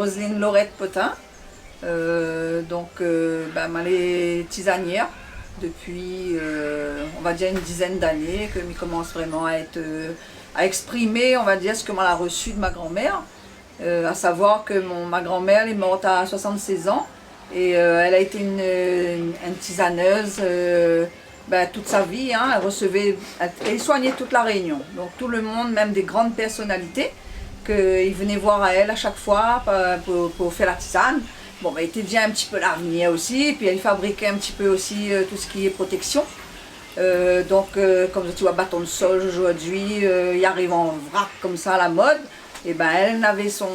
Roselyne Laurette Potin. Elle est tisanière depuis, on va dire, une dizaine d'années, que je commence vraiment à exprimer, on va dire, ce que moi a reçu de ma grand-mère. À savoir que ma grand-mère est morte à 76 ans et elle a été une tisaneuse toute sa vie. Hein, elle soignait toute la Réunion, donc tout le monde, même des grandes personnalités, qu'ils venaient voir à elle à chaque fois pour faire la tisane. Bon, elle était déjà un petit peu l'arminière aussi, puis elle fabriquait un petit peu aussi tout ce qui est protection. Comme tu vois, bâton de sol aujourd'hui, il arrive en vrac comme ça à la mode. Et ben elle avait son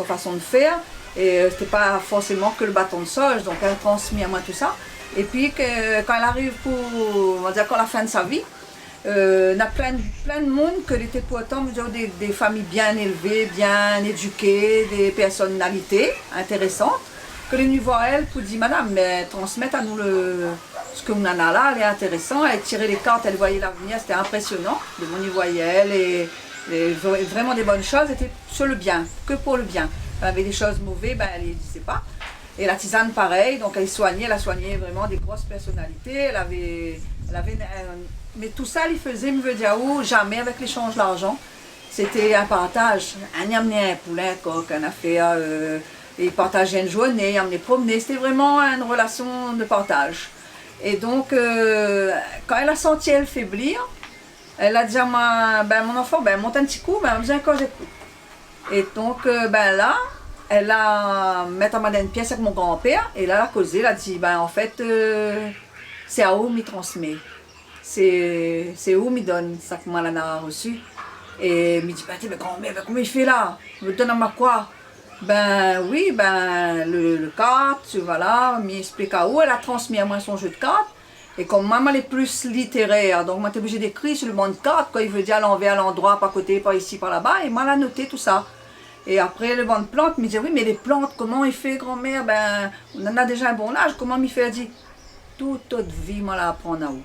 façon de faire, et c'était pas forcément que le bâton de sol, donc elle a transmis à moi tout ça. Et puis quand elle arrive on va dire, la fin de sa vie, on a plein de monde que était pourtant des familles bien élevées, bien éduquées, des personnalités intéressantes, que les venus voir elle pour dire madame, mais transmettre à nous ce que vous en a là, elle est intéressant. Elle tirait les cartes, elle voyait l'avenir, c'était impressionnant. De mon y voyait elle et vraiment des bonnes choses, étaient sur le bien, que pour le bien. Elle avait des choses mauvaises, elle ne les disait pas. Et la tisane pareil, donc elle a soigné vraiment des grosses personnalités. Mais tout ça, il faisait, me veut dire, jamais avec l'échange d'argent. C'était un partage. On amenait un poulet, un affaire, il partageait une journée, il amenait promener. C'était vraiment une relation de partage. Et donc, quand elle a senti elle faiblir, elle a dit à mon enfant, monte un petit coup, elle a besoin que j'écoute. Et donc, là, elle a mis une pièce avec mon grand-père, et là, elle a causé, elle a dit, en fait, c'est à où m'y transmet. C'est où m'y donne, ça que moi, elle a reçu. Et elle me dit, mais grand-mère, comment il fait là? Il me donne à moi quoi? Le carte, voilà, m'y explique à où, elle a transmis à moi son jeu de cartes. Et comme maman est plus littéraire, donc moi j'étais obligée d'écrire sur le banc de cartes, quoi il veut dire à l'envers, à l'endroit, par côté, par ici, par là-bas, et moi elle a noté tout ça. Et après le banc de plantes, me dit oui mais les plantes, comment il fait grand-mère? On en a déjà un bon âge, comment il fait? Elle dit, toute autre vie, moi la apprendre à où?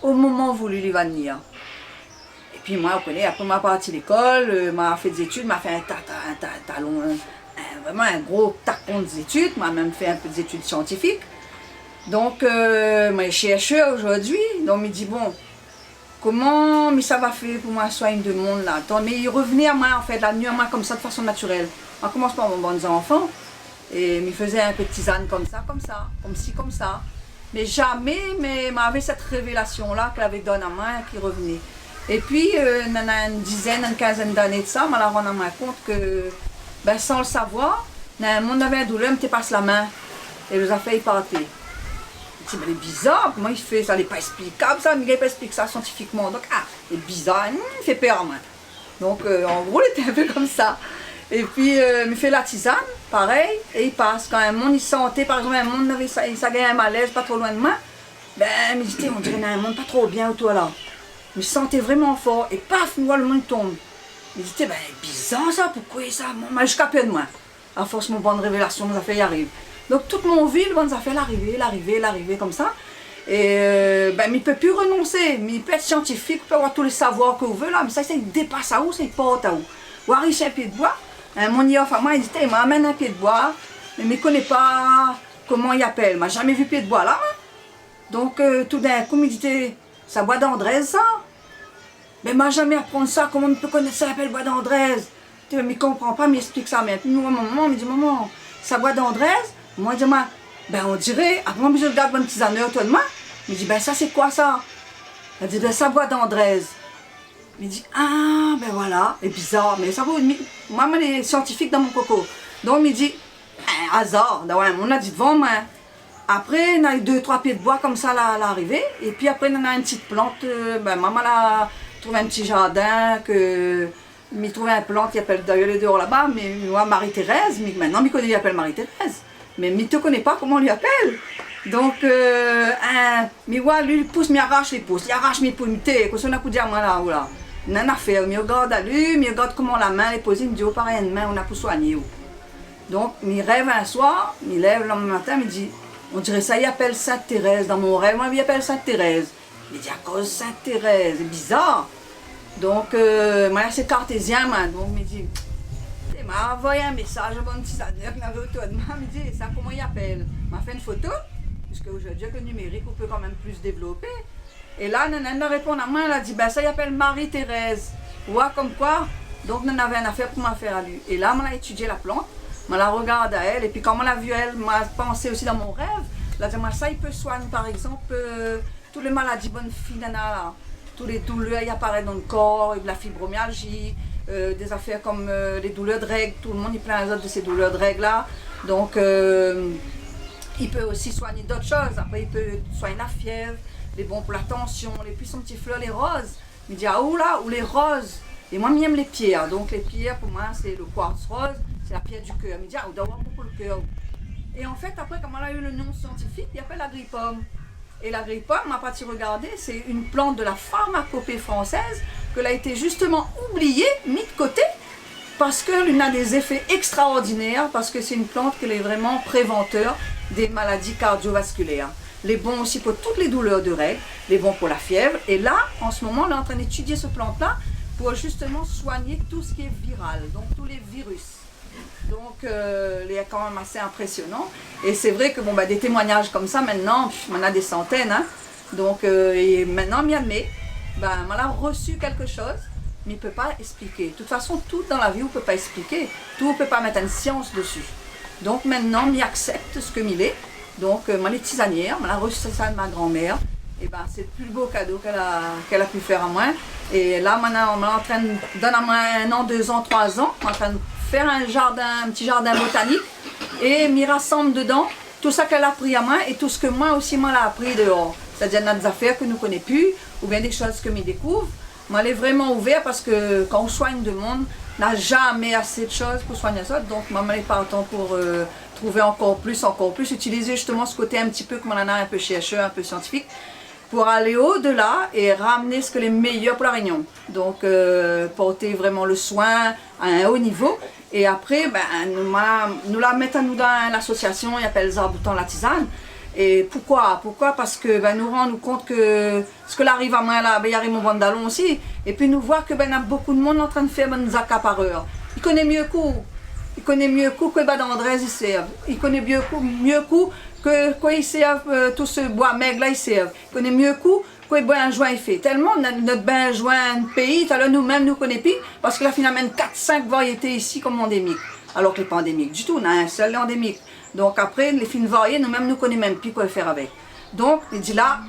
Au moment voulu il va venir. Et puis moi, vous connaissez, après moi parti à l'école, m'a fait des études, m'a fait un talon, vraiment un gros tacon des études, m'a même fait un peu des études scientifiques. Donc, moi, je suis chercheur aujourd'hui, donc il dit, bon, comment ça va faire pour moi soigner de monde là? Mais il revenait à moi, en fait, la nuit à moi comme ça, de façon naturelle. On commence par mon bon enfant, et il faisait un peu de tisane comme ci, comme ça. Mais jamais, mais m'avait cette révélation-là qu'elle avait donnée à moi, qui revenait. Et puis, il y a une quinzaine d'années de ça, je me rends compte que, sans le savoir, un monde avait un douleur, me passe la main, et les affaires y partaient. C'est bizarre, comment il fait ça, n'est pas explicable ça, mais il n'est pas expliqué ça scientifiquement. Donc, c'est bizarre, il fait peur à moi. Donc, en gros, il était un peu comme ça. Et puis, il fait la tisane, pareil, et il passe. Quand un monde, il sentait, par exemple, un monde, il gagnait un malaise pas trop loin de moi, il me dit, on dirait qu'il y a un monde pas trop bien autour là. Je sentais vraiment fort, et paf, moi, le monde tombe. Il me dit, bizarre ça, pourquoi ça? Moi, jusqu'à peu de moi. À force, mon bonne révélation, nous a fait y arriver. Donc toute mon vie, le bon a fait l'arrivée comme ça. Et il ne peut plus renoncer, mais il peut être scientifique, il peut avoir tous les savoirs que vous voulez là, mais ça il dépasse à où, ça il porte à où. Ou arrive un pied de bois, mon enfin moi il dit, il m'amène un pied de bois, mais il ne connaît pas comment il appelle, il m'a jamais vu pied de bois là. Donc tout d'un coup il dit, ça bois d'Andrés ça? Mais il m'a jamais appris ça, comment on peut connaître ça, appelle bois d'Andrés? Mais il ne comprend pas, il m'explique ça, mais puis moi, maman, il me dit, maman, ça bois d'Andrés? Moi, je dis, on dirait, après moi, je regarde mon tisaneur, toi de moi, il me dit, ça c'est quoi ça? Elle dit, ça bois d'Andrés. Il me dit, voilà, c'est bizarre, mais ça vaut, moi, je suis scientifique dans mon coco. Donc, il me dit, hasard, on a dit devant moi. Après, on a eu 2-3 pieds de bois comme ça à l'arrivée, et puis après, on a une petite plante, maman a trouvé un petit jardin, il trouvait une plante qui appelle d'ailleurs les dehors là-bas, mais moi, Marie-Thérèse, mais maintenant, il connaît, il appelle Marie-Thérèse. Mais il ne te connaît pas comment on lui appelle. Donc, mais ouais, lui, il pousse, il arrache les pouces, il arrache mes pouces, il qu'on a pu dire, moi là, là. Il a fait, il regarde à lui, il regarde comment la main est posée, il me dit, pareil, une main, on a pu soigner. Donc, il rêve un soir, il lève le lendemain matin, il me dit, on dirait ça, il appelle Sainte-Thérèse. Dans mon rêve, moi, il appelle Sainte-Thérèse. Il dit, à cause de Sainte-Thérèse, c'est bizarre. Donc, moi, c'est cartésien, moi. Donc, il me dit, m'a envoyé un message à mon tisaneur qui m'avait autour de moi, il me dit, ça comment il appelle? Il m'a fait une photo, puisque aujourd'hui avec le numérique, on peut quand même plus développer. Et là, Nana m'a répondu à moi, elle a dit, ben ça il appelle Marie-Thérèse. Ouais, comme quoi? Donc, on avait une affaire pour m'affaire à lui. Et là, on a étudié la plante, on la regarde à elle, et puis quand on l'a vue elle, m'a pensé aussi dans mon rêve, elle a dit, moi ça il peut soigner par exemple toutes les maladies bonnes filles, là. Tous les douleurs qui apparaissent dans le corps, la fibromyalgie, des affaires comme les douleurs de règles, tout le monde est plein de ces douleurs de règles là. Donc il peut aussi soigner d'autres choses. Après il peut soigner la fièvre, les bons pour la tension, les puissants petits fleurs, les roses. Il me dit ah oula, ou les roses. Et moi j'aime les pierres. Donc les pierres pour moi c'est le quartz rose, c'est la pierre du cœur. Il me dit ah on doit avoir beaucoup le cœur. Et en fait après comme on a eu le nom scientifique, il appelle l'agripome. Et l'agripome, on m'a pas regarder, c'est une plante de la pharmacopée française que a été justement oubliée, mise de côté, parce qu'elle a des effets extraordinaires, parce que c'est une plante qui est vraiment préventeur des maladies cardiovasculaires. Les bons aussi pour toutes les douleurs de règles, les bons pour la fièvre. Et là, en ce moment, on est en train d'étudier ce plante-là pour justement soigner tout ce qui est viral, donc tous les virus. Donc, il est quand même assez impressionnant. Et c'est vrai que bon, bah, des témoignages comme ça, maintenant, on a des centaines. Hein. Donc, et maintenant, Miamé, bah, on a reçu quelque chose, mais il ne peut pas expliquer. De toute façon, tout dans la vie, on ne peut pas expliquer. Tout, on ne peut pas mettre une science dessus. Donc, maintenant, on accepte ce que il est. Donc, moi, les tisanières, on a reçu ça de ma grand-mère. Et ben, c'est le plus beau cadeau qu'elle a pu faire à moi. Et là, maintenant, on est en train de donner à moi 1 an, 2 ans, 3 ans, on est en train de faire un petit jardin botanique et m'y rassemble dedans tout ça qu'elle a appris à moi et tout ce que moi aussi moi l'ai appris dehors. C'est-à-dire des affaires que nous ne connaissons plus ou bien des choses que je découvre. Moi, elle est vraiment ouverte parce que quand on soigne le monde, on n'a jamais assez de choses pour soigner ça. Donc, moi, elle est partant pour trouver encore plus, utiliser justement ce côté un petit peu comme on en a un peu chercheur, un peu scientifique, pour aller au-delà et ramener ce que les meilleurs pour la Réunion. Donc, porter vraiment le soin à un haut niveau. Et après, ben, nous la mettons dans l'association, il appelle les Arboutants la tisane. Et pourquoi? Parce que ben, nous rendons compte que ce que l'arrive à moi là, ben, il y a Raymond Vandalon aussi. Et puis nous voit que ben, y a beaucoup de monde en train de faire des accapareurs. Il connaît mieux que ben, d'Andrés, il serve. Il connaît mieux que quoi il serve, tout ce bois maigre là, il serve. Il connaît mieux que le bain joint il fait. Tellement notre bain joint pays, alors nous-mêmes nous connaissons plus, parce que là finalement 4-5 variétés ici comme endémiques. Alors que les pas endémiques du tout, on a un seul endémique. Donc après, les fines variées, nous-mêmes nous connaissons même plus quoi faire avec. Donc, il dit là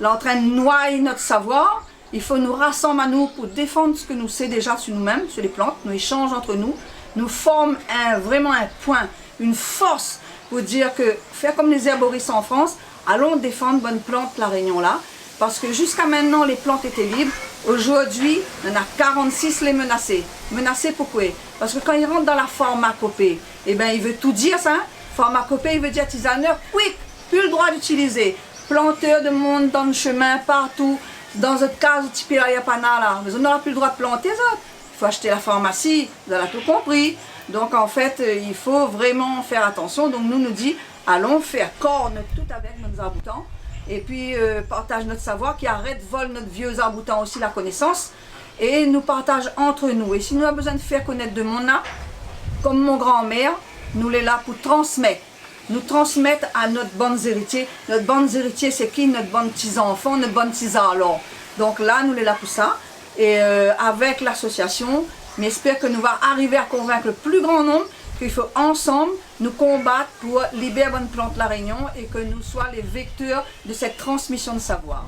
en train de noyer notre savoir, il faut nous rassembler à nous pour défendre ce que nous savons déjà sur nous-mêmes, sur les plantes, nous échangeons entre nous forment vraiment un point, une force pour dire que, faire comme les herboristes en France, allons défendre bonne plante la Réunion là, parce que jusqu'à maintenant les plantes étaient libres, aujourd'hui il y en a 46 les menacés. Menacés pourquoi? Parce que quand ils rentrent dans la pharmacopée, eh ben il veut tout dire ça, pharmacopée il veut dire tisaneur, quick, plus le droit d'utiliser, planteur de monde dans le chemin, partout, dans votre case, type là, il n'y a pas là, mais on n'aura plus le droit de planter ça. Il faut acheter la pharmacie, vous avez tout compris. Donc en fait, il faut vraiment faire attention. Donc nous dit, allons faire corps tout avec nos arboutants. Et puis partage notre savoir, qui arrête, vole notre vieux arboutant aussi la connaissance. Et nous partage entre nous. Et si nous avons besoin de faire connaître de mon âme, comme mon grand-mère, nous les là pour transmettre. Nous transmettre à notre bonne héritier. Notre bonne héritier, c'est qui? Notre bonne petits-enfants, notre bonne petits-allons. Donc là, nous les là pour ça. Et avec l'association, mais j'espère que nous allons arriver à convaincre le plus grand nombre qu'il faut ensemble nous combattre pour libérer bonne plante la Réunion et que nous soyons les vecteurs de cette transmission de savoir.